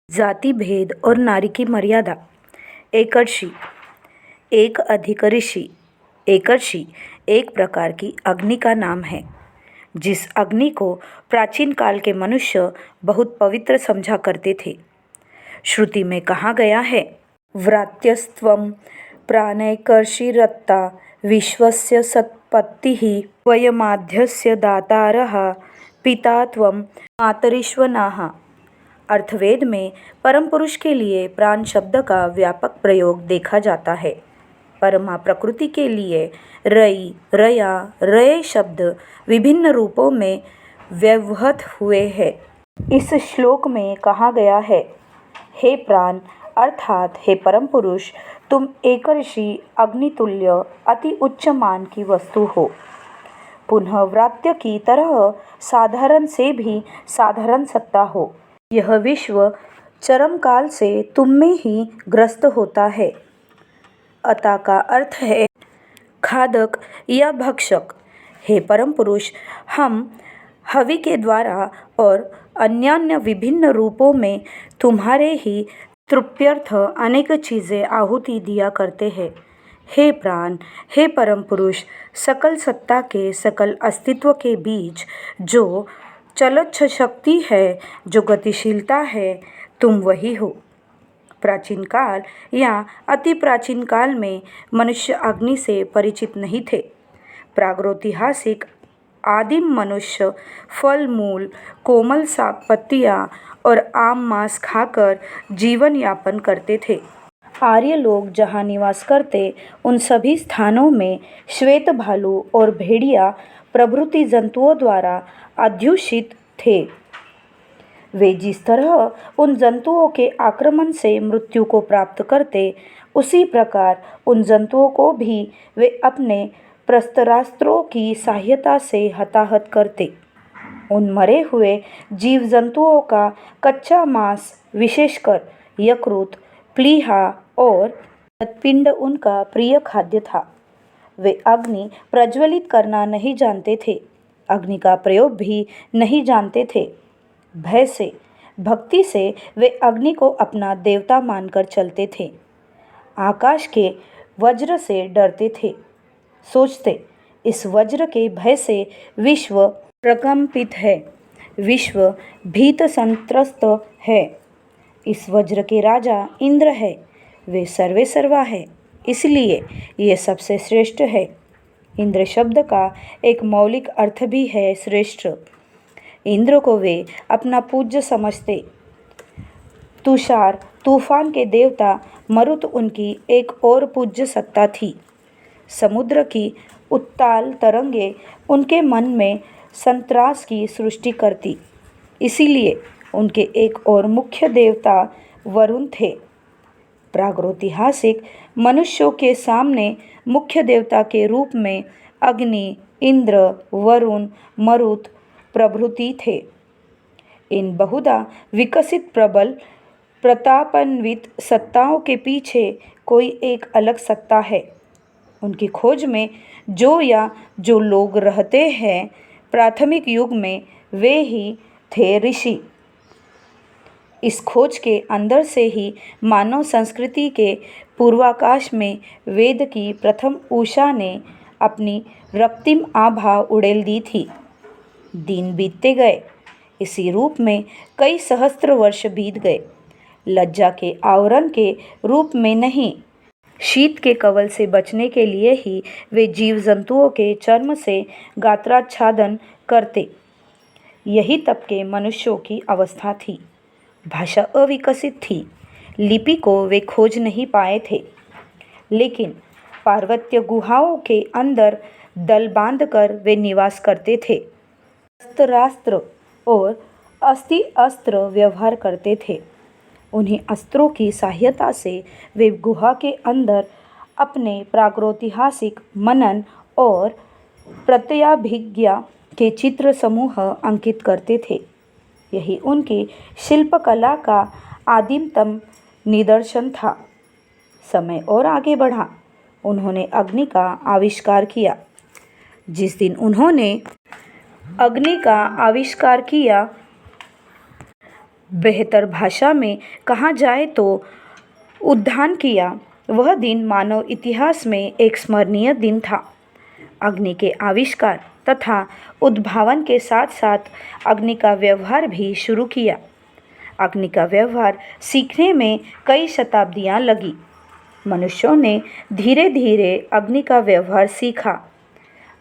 जाति भेद और नारी की मर्यादा। एकर्षि, एक अधिक ऋषि। एकर्षि एक प्रकार की अग्नि का नाम है जिस अग्नि को प्राचीन काल के मनुष्य बहुत पवित्र समझा करते थे। श्रुति में कहा गया है, व्रात्यस्त्वं प्राणैकर्षिरत्ता विश्वस्य सत्पत्तिः वयमाद्यस्य दातारः पिता त्वं मातरिश्वनाः। अर्थवेद में परम पुरुष के लिए प्राण शब्द का व्यापक प्रयोग देखा जाता है। परमा प्रकृति के लिए रई, रया, रय शब्द विभिन्न रूपों में व्यवहृत हुए हैं। इस श्लोक में कहा गया है, हे प्राण अर्थात हे परम पुरुष, तुम एकर्षि अग्नितुल्य अति उच्च मान की वस्तु हो। पुनः व्रात्य की तरह साधारण से भी साधारण सत्ता हो। यह विश्व चरम काल से तुम में ही ग्रस्त होता है। अता का अर्थ है खादक या भक्षक। हे परम पुरुष, हम हवि के द्वारा और अन्यान्य विभिन्न रूपों में तुम्हारे ही तृप्त्यर्थ अनेक चीज़ें आहुति दिया करते हैं। हे प्राण, हे परम पुरुष, सकल सत्ता के सकल अस्तित्व के बीच जो चलच्छ शक्ति है, जो गतिशीलता है, तुम वही हो। प्राचीन काल या अति प्राचीन काल में मनुष्य अग्नि से परिचित नहीं थे। प्रागैतिहासिक आदिम मनुष्य फल मूल, कोमल साग पत्तियाँ और आम मांस खाकर जीवन यापन करते थे। आर्य लोग जहाँ निवास करते उन सभी स्थानों में श्वेत भालू और भेड़िया प्रभृति जंतुओं द्वारा अध्युषित थे। वे जिस तरह उन जंतुओं के आक्रमण से मृत्यु को प्राप्त करते, उसी प्रकार उन जंतुओं को भी वे अपने प्रस्तरास्त्रों की सहायता से हताहत करते। उन मरे हुए जीव जंतुओं का कच्चा मांस, विशेषकर यकृत, प्लीहा और पिंड उनका प्रिय खाद्य था। वे अग्नि प्रज्वलित करना नहीं जानते थे, अग्नि का प्रयोग भी नहीं जानते थे। भय से, भक्ति से वे अग्नि को अपना देवता मानकर चलते थे। आकाश के वज्र से डरते थे, सोचते इस वज्र के भय से विश्व प्रकंपित है, विश्व भीत संत्रस्त है। इस वज्र के राजा इंद्र है, वे सर्वे सर्वा है, इसलिए ये सबसे श्रेष्ठ है। इंद्र शब्द का एक मौलिक अर्थ भी है श्रेष्ठ। इंद्र को वे अपना पूज्य समझते। तुषार, तूफान के देवता मरुत उनकी एक और पूज्य सत्ता थी। समुद्र की उत्ताल तरंगे उनके मन में संत्रास की सृष्टि करती, इसीलिए उनके एक और मुख्य देवता वरुण थे। प्रागैतिहासिक मनुष्यों के सामने मुख्य देवता के रूप में अग्नि, इंद्र, वरुण, मरुत प्रभृति थे। इन बहुधा विकसित प्रबल प्रतापान्वित सत्ताओं के पीछे कोई एक अलग सत्ता है। उनकी खोज में जो लोग रहते हैं, प्राथमिक युग में वे ही थे ऋषि। इस खोज के अंदर से ही मानव संस्कृति के पूर्वाकाश में वेद की प्रथम उषा ने अपनी रक्तिम आभा उड़ेल दी थी। दिन बीतते गए, इसी रूप में कई सहस्त्र वर्ष बीत गए। लज्जा के आवरण के रूप में नहीं, शीत के कवल से बचने के लिए ही वे जीव जंतुओं के चर्म से गात्राच्छादन करते। यही तब के मनुष्यों की अवस्था थी। भाषा अविकसित थी, लिपि को वे खोज नहीं पाए थे, लेकिन पार्वत्य गुहाओं के अंदर दल बांधकर वे निवास करते थे। अस्त्रास्त्र और अस्ति अस्त्र व्यवहार करते थे। उन्हीं अस्त्रों की सहायता से वे गुहा के अंदर अपने प्रागैतिहासिक मनन और प्रत्ययाभिज्ञा के चित्र समूह अंकित करते थे। यही उनकी शिल्पकला का आदिमतम निदर्शन था। समय और आगे बढ़ा, उन्होंने अग्नि का आविष्कार किया। जिस दिन उन्होंने अग्नि का आविष्कार किया, बेहतर भाषा में कहा जाए तो उद्यान किया, वह दिन मानव इतिहास में एक स्मरणीय दिन था। अग्नि के आविष्कार तथा उद्भावन के साथ साथ अग्नि का व्यवहार भी शुरू किया। अग्नि का व्यवहार सीखने में कई शताब्दियां लगी। मनुष्यों ने धीरे धीरे अग्नि का व्यवहार सीखा।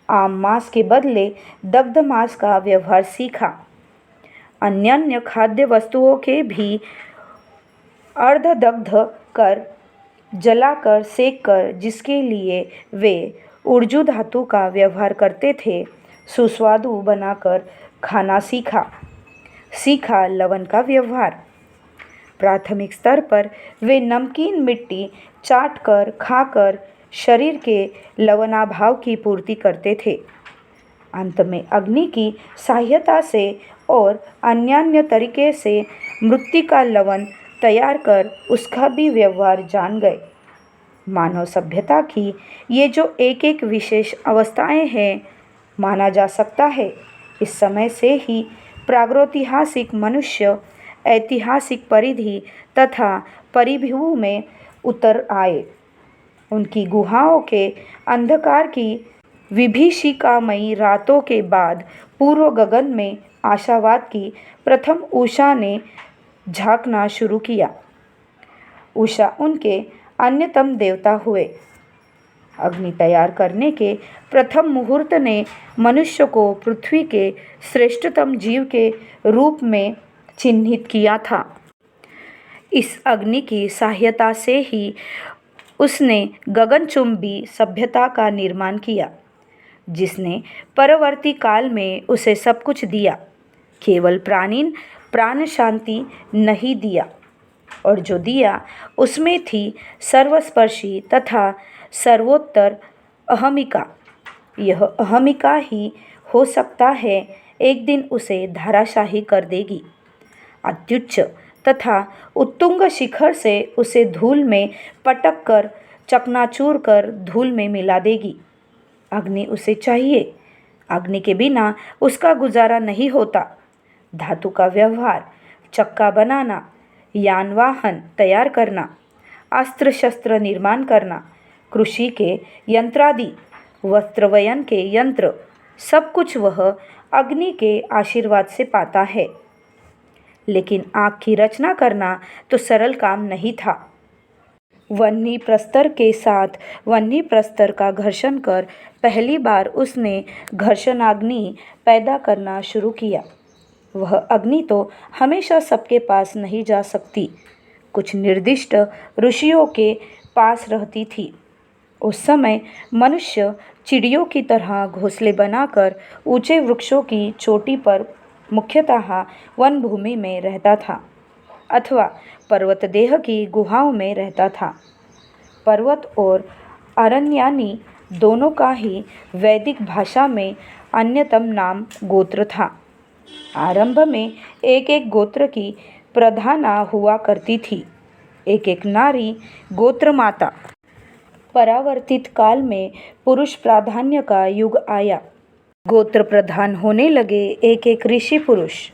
आम मांस के बदले दग्ध मांस का व्यवहार सीखा। अन्य खाद्य वस्तुओं के भी अर्धदग्ध कर, जलाकर, सेक कर, जिसके लिए वे ऊर्जु धातु का व्यवहार करते थे, सुस्वादु बनाकर खाना सीखा लवण का व्यवहार। प्राथमिक स्तर पर वे नमकीन मिट्टी चाटकर खाकर शरीर के लवणाभाव की पूर्ति करते थे। अंत में अग्नि की सहायता से और अन्य तरीके से मृत्तिका लवण तैयार कर उसका भी व्यवहार जान गए। मानव सभ्यता की ये जो एक एक विशेष अवस्थाएं हैं, माना जा सकता है इस समय से ही प्रागैतिहासिक मनुष्य ऐतिहासिक परिधि तथा परिभ्यू में उतर आए। उनकी गुहाओं के अंधकार की विभीषिकामयी रातों के बाद पूर्व गगन में आशावाद की प्रथम उषा ने झांकना शुरू किया। उषा उनके अन्यतम देवता हुए। अग्नि तैयार करने के प्रथम मुहूर्त ने मनुष्य को पृथ्वी के श्रेष्ठतम जीव के रूप में चिन्हित किया था। इस अग्नि की सहायता से ही उसने गगनचुंबी सभ्यता का निर्माण किया, जिसने परवर्ती काल में उसे सब कुछ दिया, केवल प्राण शांति नहीं दिया, और जो दिया उसमें थी सर्वस्पर्शी तथा सर्वोत्तर अहमिका। यह अहमिका ही हो सकता है एक दिन उसे धराशाही कर देगी। अत्युच्च तथा उत्तुंग शिखर से उसे धूल में पटक कर चकनाचूर कर धूल में मिला देगी। अग्नि उसे चाहिए, अग्नि के बिना उसका गुजारा नहीं होता। धातु का व्यवहार, चक्का बनाना, यान वाहन तैयार करना, अस्त्र शस्त्र निर्माण करना, कृषि के यंत्रादि, वस्त्रवयन के यंत्र, सब कुछ वह अग्नि के आशीर्वाद से पाता है। लेकिन आग की रचना करना तो सरल काम नहीं था। वह्नि प्रस्तर के साथ वह्नि प्रस्तर का घर्षण कर पहली बार उसने घर्षणाग्नि पैदा करना शुरू किया। वह अग्नि तो हमेशा सबके पास नहीं जा सकती, कुछ निर्दिष्ट ऋषियों के पास रहती थी। उस समय मनुष्य चिड़ियों की तरह घोंसले बनाकर ऊंचे वृक्षों की चोटी पर, मुख्यतः वन भूमि में रहता था अथवा पर्वतदेह की गुहाओं में रहता था। पर्वत और अरण्यानी दोनों का ही वैदिक भाषा में अन्यतम नाम गोत्र था। आरंभ में एक एक गोत्र की प्रधाना हुआ करती थी, एक एक नारी गोत्र माता। परावर्तित काल में पुरुष प्राधान्य का युग आया। गोत्र प्रधान होने लगे एक एक ऋषि पुरुष।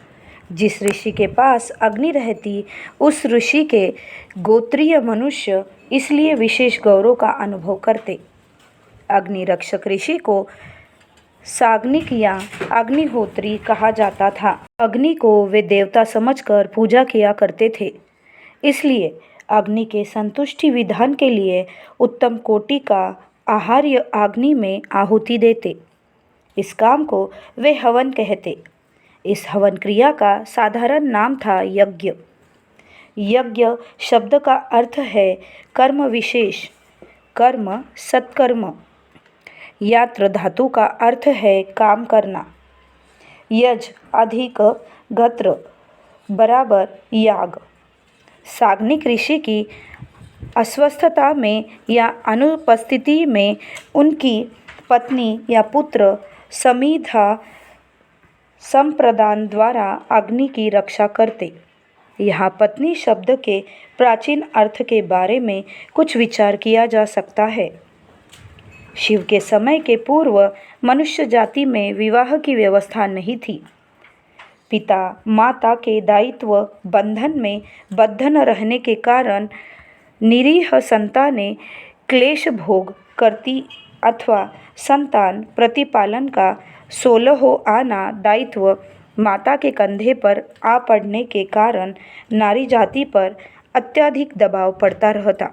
जिस ऋषि के पास अग्नि रहती, उस ऋषि के गोत्रीय मनुष्य इसलिए विशेष गौरव का अनुभव करते। अग्नि रक्षक ऋषि को साग्निक या अग्निहोत्री कहा जाता था। अग्नि को वे देवता समझकर पूजा किया करते थे, इसलिए अग्नि के संतुष्टि विधान के लिए उत्तम कोटि का आहार्य अग्नि में आहुति देते। इस काम को वे हवन कहते। इस हवन क्रिया का साधारण नाम था यज्ञ। यज्ञ शब्द का अर्थ है कर्म विशेष, कर्म सत्कर्म। यात्र धातु का अर्थ है काम करना। यज अधिक गत्र बराबर याग। साग्निक ऋषि की अस्वस्थता में या अनुपस्थिति में उनकी पत्नी या पुत्र समीधा संप्रदान द्वारा अग्नि की रक्षा करते। यहाँ पत्नी शब्द के प्राचीन अर्थ के बारे में कुछ विचार किया जा सकता है। शिव के समय के पूर्व मनुष्य जाति में विवाह की व्यवस्था नहीं थी। पिता माता के दायित्व बंधन में बद्ध न रहने के कारण निरीह संतानें क्लेश भोग करती अथवा संतान प्रतिपालन का सोलहो आना दायित्व माता के कंधे पर आ पड़ने के कारण नारी जाति पर अत्यधिक दबाव पड़ता रहता,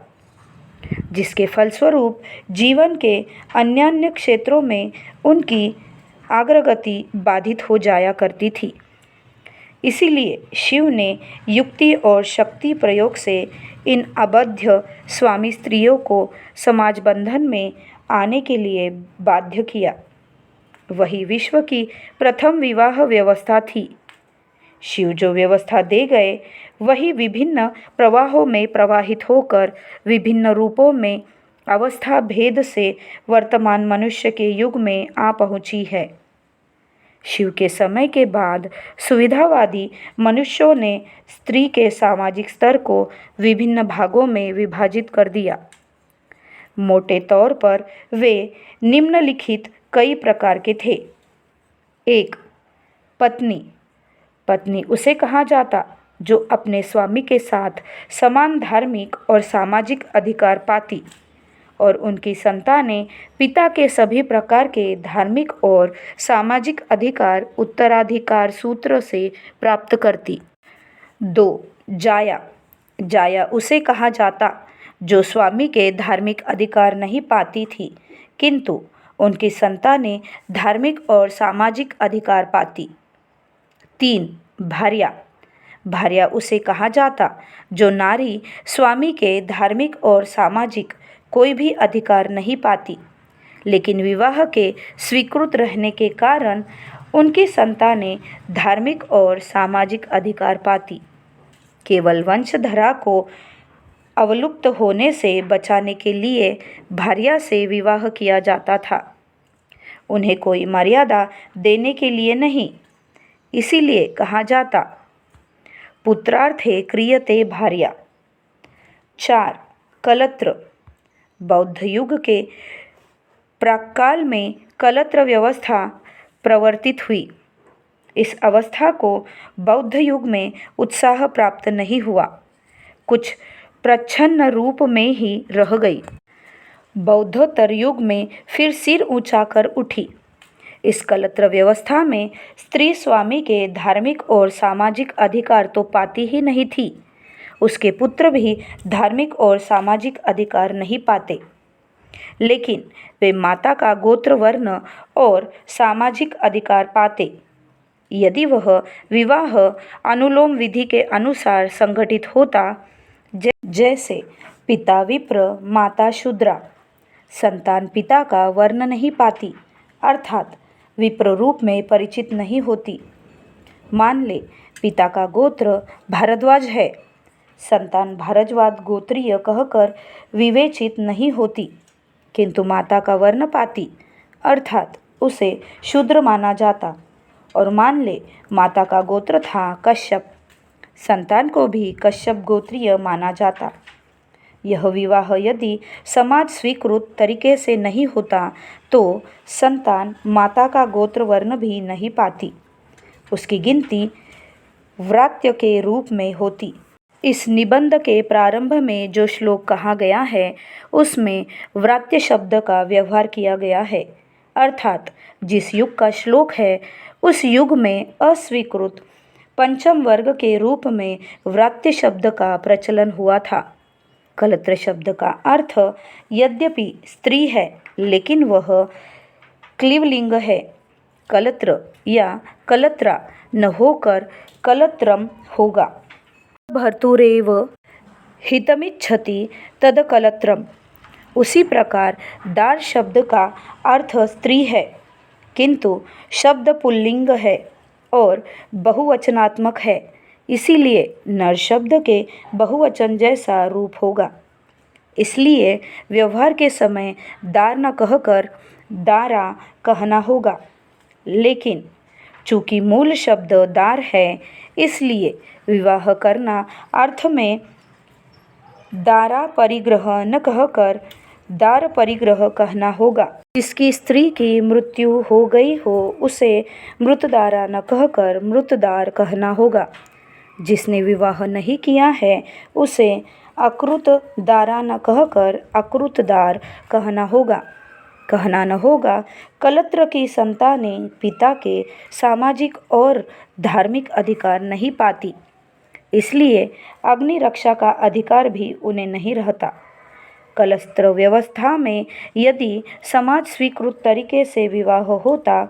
जिसके फलस्वरूप जीवन के अन्य क्षेत्रों में उनकी अग्रगति बाधित हो जाया करती थी। इसीलिए शिव ने युक्ति और शक्ति प्रयोग से इन अबद्ध स्वामी स्त्रियों को समाज बंधन में आने के लिए बाध्य किया। वही विश्व की प्रथम विवाह व्यवस्था थी। शिव जो व्यवस्था दे गए वही विभिन्न प्रवाहों में प्रवाहित होकर विभिन्न रूपों में अवस्था भेद से वर्तमान मनुष्य के युग में आ पहुंची है। शिव के समय के बाद सुविधावादी मनुष्यों ने स्त्री के सामाजिक स्तर को विभिन्न भागों में विभाजित कर दिया। मोटे तौर पर वे निम्नलिखित कई प्रकार के थे। 1. पत्नी। पत्नी उसे कहा जाता जो अपने स्वामी के साथ समान धार्मिक और सामाजिक अधिकार पाती और उनकी संतानें पिता के सभी प्रकार के धार्मिक और सामाजिक अधिकार उत्तराधिकार सूत्र से प्राप्त करती। 2. जाया। जाया उसे कहा जाता जो स्वामी के धार्मिक अधिकार नहीं पाती थी, किंतु उनकी संतानें धार्मिक और सामाजिक अधिकार पाती। 3. भार्या। भार्या उसे कहा जाता जो नारी स्वामी के धार्मिक और सामाजिक कोई भी अधिकार नहीं पाती, लेकिन विवाह के स्वीकृत रहने के कारण उनकी संतानें धार्मिक और सामाजिक अधिकार पाती। केवल वंशधरा को अवलुप्त होने से बचाने के लिए भार्या से विवाह किया जाता था, उन्हें कोई मर्यादा देने के लिए नहीं। इसीलिए कहा जाता पुत्रार्थे क्रियते भार्या। 4. कलत्र। बौद्ध युग के प्राक्काल में कलत्र व्यवस्था प्रवर्तित हुई। इस अवस्था को बौद्ध युग में उत्साह प्राप्त नहीं हुआ, कुछ प्रच्छन्न रूप में ही रह गई। बौद्धोत्तर युग में फिर सिर ऊंचा कर उठी। इस कलत्र व्यवस्था में स्त्री स्वामी के धार्मिक और सामाजिक अधिकार तो पाती ही नहीं थी, उसके पुत्र भी धार्मिक और सामाजिक अधिकार नहीं पाते, लेकिन वे माता का गोत्र वर्ण और सामाजिक अधिकार पाते यदि वह विवाह अनुलोम विधि के अनुसार संगठित होता। जैसे पिता विप्र माता शूद्रा। संतान पिता का वर्ण नहीं पाती, अर्थात विप्र रूप में परिचित नहीं होती। मान ले पिता का गोत्र भारद्वाज है, संतान भारद्वाज गोत्रीय कहकर विवेचित नहीं होती, किंतु माता का वर्ण पाती, अर्थात उसे शूद्र माना जाता। और मान ले माता का गोत्र था कश्यप, संतान को भी कश्यप गोत्रीय माना जाता। यह विवाह यदि समाज स्वीकृत तरीके से नहीं होता तो संतान माता का गोत्र वर्ण भी नहीं पाती, उसकी गिनती व्रात्य के रूप में होती। इस निबंध के प्रारंभ में जो श्लोक कहा गया है उसमें व्रात्य शब्द का व्यवहार किया गया है, अर्थात जिस युग का श्लोक है उस युग में अस्वीकृत पंचम वर्ग के रूप में व्रात्य शब्द का प्रचलन हुआ था। कलत्र शब्द का अर्थ यद्यपि स्त्री है लेकिन वह क्लीवलिंग है। कलत्र या कलत्रा न होकर कलत्रम होगा। भर्तुरेव हितमिच्छति तद कलत्रम। उसी प्रकार दार शब्द का अर्थ स्त्री है, किंतु शब्द पुल्लिंग है और बहुवचनात्मक है, इसीलिए नर शब्द के बहुवचन जैसा रूप होगा। इसलिए व्यवहार के समय दार न कहकर दारा कहना होगा, लेकिन चूंकि मूल शब्द दार है इसलिए विवाह करना अर्थ में दारा परिग्रह न कहकर दार परिग्रह कहना होगा। जिसकी स्त्री की मृत्यु हो गई हो उसे मृतदारा न कहकर मृतदार कहना होगा। जिसने विवाह नहीं किया है उसे अकृत दारा न कहकर अकृतदार कहना होगा। कहना न होगा कलत्र की संतानें पिता के सामाजिक और धार्मिक अधिकार नहीं पाती, इसलिए अग्नि रक्षा का अधिकार भी उन्हें नहीं रहता। कलस्त्र व्यवस्था में यदि समाज स्वीकृत तरीके से विवाह होता,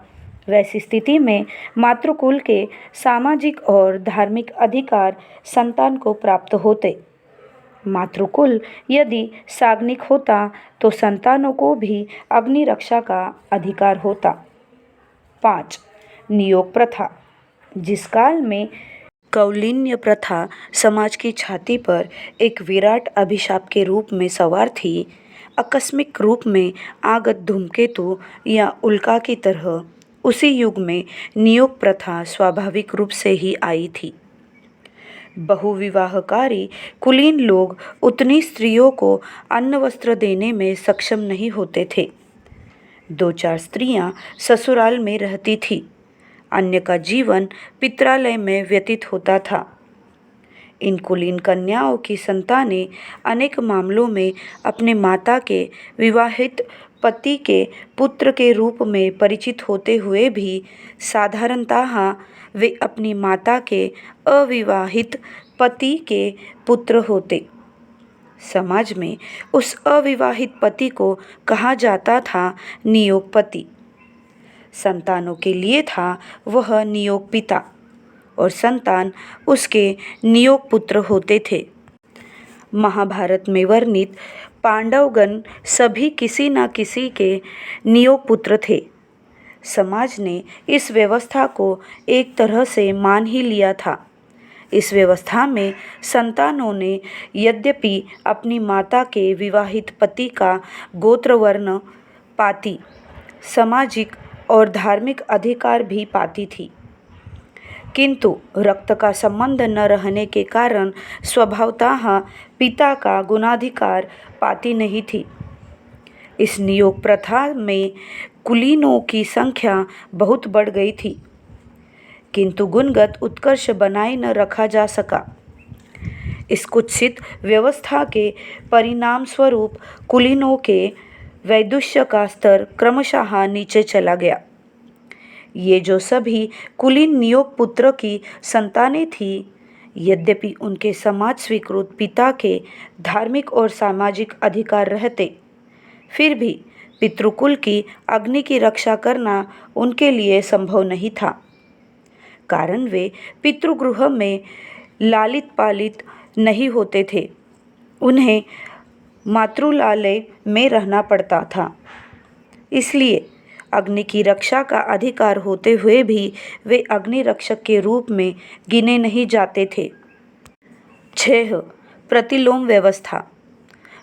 वैसी स्थिति में मातृकुल के सामाजिक और धार्मिक अधिकार संतान को प्राप्त होते। मातृकुल यदि साग्निक होता तो संतानों को भी अग्नि रक्षा का अधिकार होता। 5. नियोग प्रथा। जिस काल में कौलीन्य प्रथा समाज की छाती पर एक विराट अभिशाप के रूप में सवार थी, आकस्मिक रूप में आगत धूमकेतु या उल्का की तरह उसी युग में नियोग प्रथा स्वाभाविक रूप से ही आई थी। बहुविवाहकारी कुलीन लोग उतनी स्त्रियों को अन्न वस्त्र देने में सक्षम नहीं होते थे। 2-4 स्त्रियां ससुराल में रहती थी, अन्य का जीवन पित्रालय में व्यतीत होता था। इन कुलीन कन्याओं की संतानें अनेक मामलों में अपने माता के विवाहित पति के पुत्र के रूप में परिचित होते हुए भी साधारणतः वे अपनी माता के अविवाहित पति के पुत्र होते। समाज में उस अविवाहित पति को कहा जाता था नियोग पति। संतानों के लिए था वह नियोग पिता और संतान उसके नियोग पुत्र होते थे। महाभारत में वर्णित पांडवगण सभी किसी न किसी के नियोग पुत्र थे। समाज ने इस व्यवस्था को एक तरह से मान ही लिया था। इस व्यवस्था में संतानों ने यद्यपि अपनी माता के विवाहित पति का गोत्र वर्ण पाती, सामाजिक और धार्मिक अधिकार भी पाती थी, किंतु रक्त का संबंध न रहने के कारण स्वभावतः पिता का गुणाधिकार पाती नहीं थी। इस नियोग प्रथा में कुलीनों की संख्या बहुत बढ़ गई थी, किंतु गुणगत उत्कर्ष बनाए न रखा जा सका। इस कुत्सित व्यवस्था के परिणाम स्वरूप कुलीनों के वैदुष्य का स्तर क्रमशः नीचे चला गया। ये जो सभी कुलीन नियोग पुत्र की संतानें थीं, यद्यपि उनके समाज स्वीकृत पिता के धार्मिक और सामाजिक अधिकार रहते, फिर भी पितृकुल की अग्नि की रक्षा करना उनके लिए संभव नहीं था। कारण वे पितृगृह में लालित पालित नहीं होते थे, उन्हें मातृलालय में रहना पड़ता था। इसलिए अग्नि की रक्षा का अधिकार होते हुए भी वे अग्नि रक्षक के रूप में गिने नहीं जाते थे। 6. प्रतिलोम व्यवस्था।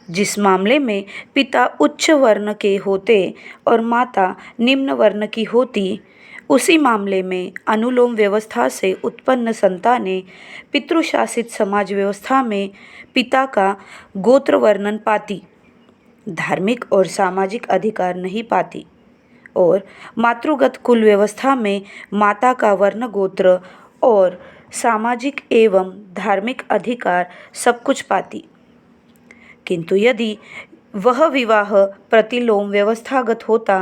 जिस मामले में पिता उच्च वर्ण के होते और माता निम्न वर्ण की होती, उसी मामले में अनुलोम व्यवस्था से उत्पन्न संतानें पितृशासित समाज व्यवस्था में पिता का गोत्र वर्णन पाती, धार्मिक और सामाजिक अधिकार नहीं पाती, और मातृगत कुल व्यवस्था में माता का वर्ण गोत्र और सामाजिक एवं धार्मिक अधिकार सब कुछ पाती। किंतु यदि वह विवाह प्रतिलोम व्यवस्थागत होता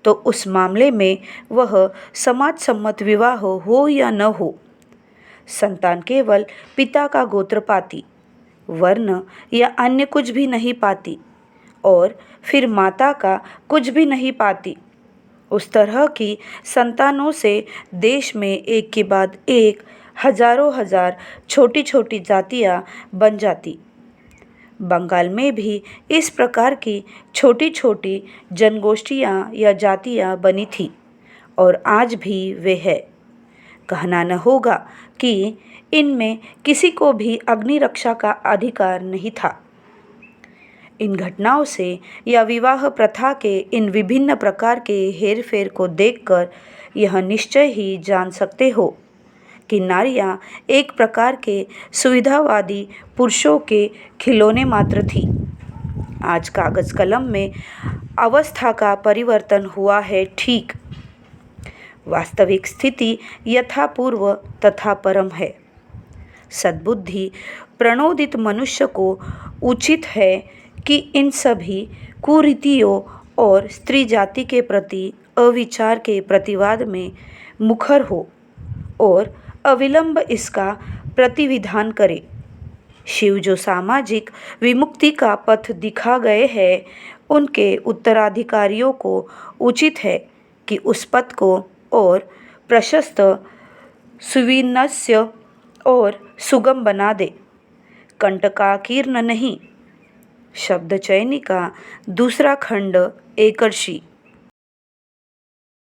तो उस मामले में वह समाज सम्मत विवाह हो या न हो, संतान केवल पिता का गोत्र पाती, वर्ण या अन्य कुछ भी नहीं पाती, और फिर माता का कुछ भी नहीं पाती। उस तरह की संतानों से देश में एक के बाद एक हजारों हजार छोटी छोटी जातियां बन जाती। बंगाल में भी इस प्रकार की छोटी छोटी जनगोष्ठियां या जातियां बनी थी और आज भी वे है। कहना न होगा कि इनमें किसी को भी अग्नि रक्षा का अधिकार नहीं था। इन घटनाओं से या विवाह प्रथा के इन विभिन्न प्रकार के हेरफेर को देखकर यह निश्चय ही जान सकते हो कि नारियां एक प्रकार के सुविधावादी पुरुषों के खिलौने मात्र थी। आज कागज कलम में अवस्था का परिवर्तन हुआ है, ठीक। वास्तविक स्थिति यथापूर्व तथा परम है। सद्बुद्धि प्रणोदित मनुष्य को उचित है कि इन सभी कुरीतियों और स्त्री जाति के प्रति अविचार के प्रतिवाद में मुखर हो और अविलंब इसका प्रतिविधान करे। शिव जो सामाजिक विमुक्ति का पथ दिखा गए हैं, उनके उत्तराधिकारियों को उचित है कि उस पथ को और प्रशस्त, सुविन्यस्त और सुगम बना दे, कंटकाकीर्ण नहीं। शब्द चयनी का दूसरा खंड एकर्षी।